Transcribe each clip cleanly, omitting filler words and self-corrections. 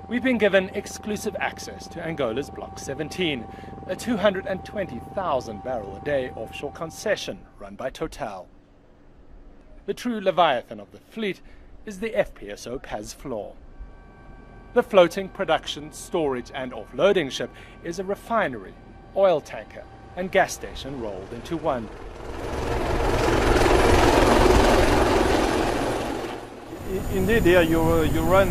We've been given exclusive access to Angola's Block 17, a 220,000 barrel a day offshore concession run by Total. The true leviathan of the fleet is the FPSO Paz Flor. The floating production, storage and offloading ship is a refinery, oil tanker and gas station rolled into one. Indeed, here you run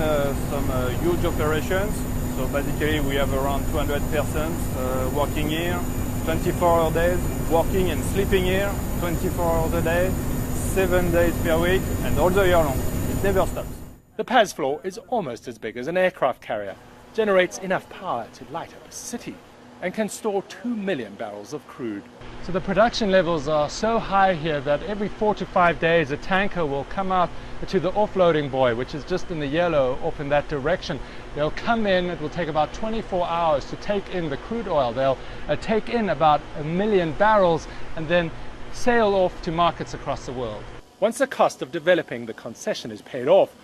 some huge operations. So basically we have around 200 persons working here, 24 hour days, working and sleeping here, 24 hours a day, 7 days per week, and all the year long. It never stops. The Paz Flor is almost as big as an aircraft carrier, generates enough power to light up a city, and can store 2 million barrels of crude. So the production levels are so high here that every 4 to 5 days a tanker will come out to the offloading buoy, which is just in the yellow off in that direction. They'll come in, it will take about 24 hours to take in the crude oil. They'll take in about 1 million barrels and then sail off to markets across the world. Once the cost of developing the concession is paid off,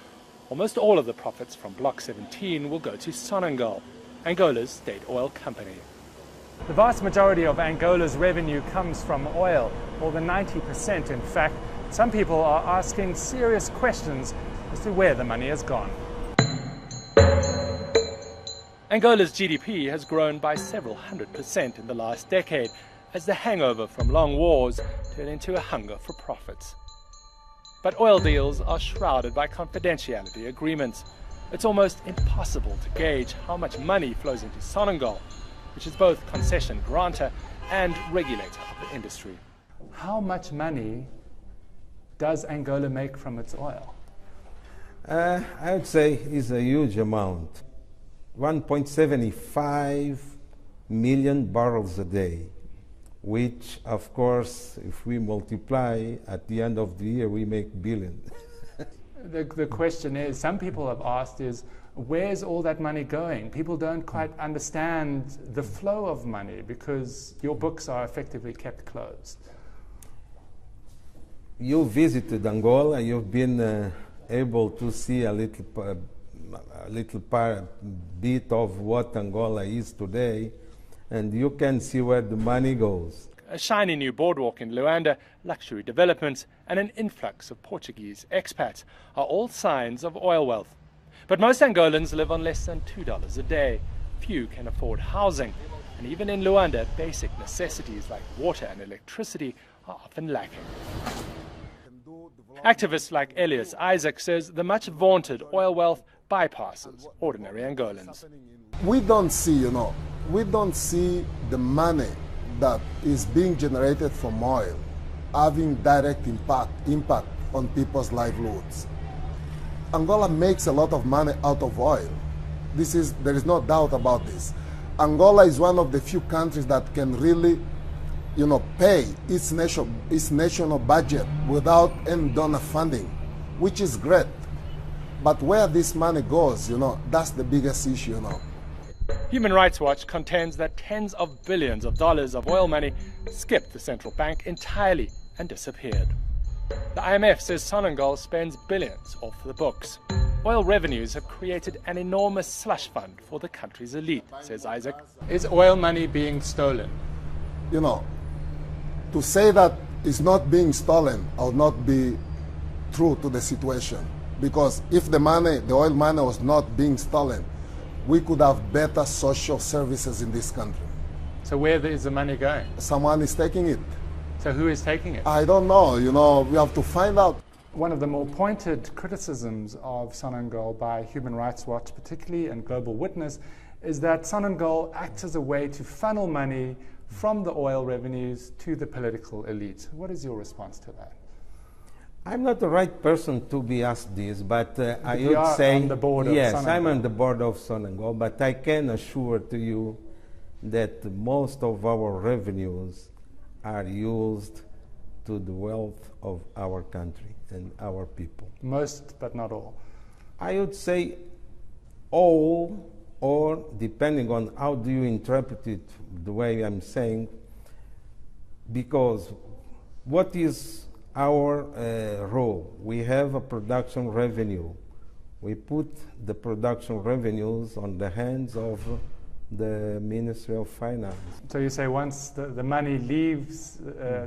almost all of the profits from Block 17 will go to Sonangol, Angola's state oil company. The vast majority of Angola's revenue comes from oil, more than 90% in fact. Some people are asking serious questions as to where the money has gone. Angola's GDP has grown by several 100% in the last decade as the hangover from long wars turned into a hunger for profits. But oil deals are shrouded by confidentiality agreements. It's almost impossible to gauge how much money flows into Sonangol, which is both concession grantor and regulator of the industry. How much money does Angola make from its oil? I would say it's a huge amount. 1.75 million barrels a day, which, of course, if we multiply, at the end of the year, we make billions. The question is, some people have asked is, where's all that money going? People don't quite understand the flow of money because your books are effectively kept closed. You visited Angola, you've been able to see a little bit of what Angola is today, and you can see where the money goes. A shiny new boardwalk in Luanda, luxury developments, and an influx of Portuguese expats are all signs of oil wealth. But most Angolans live on less than $2 a day. Few can afford housing, and even in Luanda, basic necessities like water and electricity are often lacking. Activists like Elias Isaac says the much vaunted oil wealth bypasses ordinary Angolans. We don't see, we don't see the money that is being generated from oil having direct impact on people's livelihoods. Angola makes a lot of money out of oil. There is no doubt about this. Angola is one of the few countries that can really, pay its national budget without any donor funding, which is great. But where this money goes, that's the biggest issue, Human Rights Watch contends that tens of billions of dollars of oil money skipped the central bank entirely and disappeared. The IMF says Sonangol spends billions off the books. Oil revenues have created an enormous slush fund for the country's elite, says Isaac. Is oil money being stolen? To say that it's not being stolen would not be true to the situation. Because if the oil money was not being stolen, we could have better social services in this country. So where is the money going? Someone is taking it. So who is taking it? I don't know, we have to find out. One of the more pointed criticisms of Sonangol by Human Rights Watch particularly and Global Witness is that Sonangol acts as a way to funnel money from the oil revenues to the political elite. What is your response to that? I'm not the right person to be asked this, but I you would are say, on the board of yes, Sonangol. I'm on the board of Sonangol, but I can assure to you that most of our revenues are used to the wealth of our country and our people. Most, but not all. I would say all, or depending on how do you interpret it, the way I'm saying, because what is our role? We have a production revenue. We put the production revenues on the hands of the Ministry of Finance. So you say once the money leaves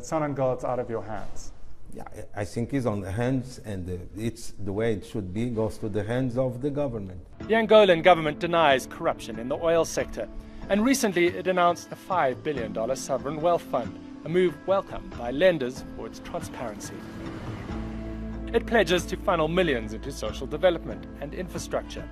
Sonangol, it's out of your hands? Yeah, I think it's on the hands, and it's the way it should be, goes to the hands of the government. The Angolan government denies corruption in the oil sector, and recently it announced a $5 billion sovereign wealth fund, a move welcomed by lenders for its transparency. It pledges to funnel millions into social development and infrastructure.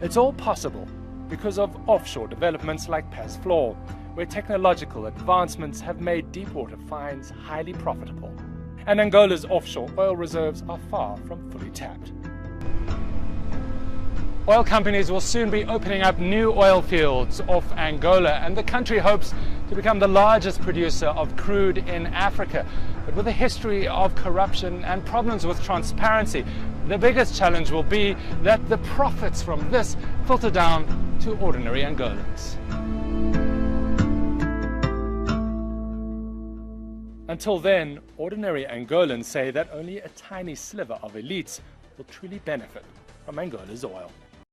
It's all possible because of offshore developments like Pasflor, where technological advancements have made deepwater finds highly profitable. And Angola's offshore oil reserves are far from fully tapped. Oil companies will soon be opening up new oil fields off Angola, and the country hopes to become the largest producer of crude in Africa. But with a history of corruption and problems with transparency, the biggest challenge will be that the profits from this filter down to ordinary Angolans. Until then, ordinary Angolans say that only a tiny sliver of elites will truly benefit from Angola's oil.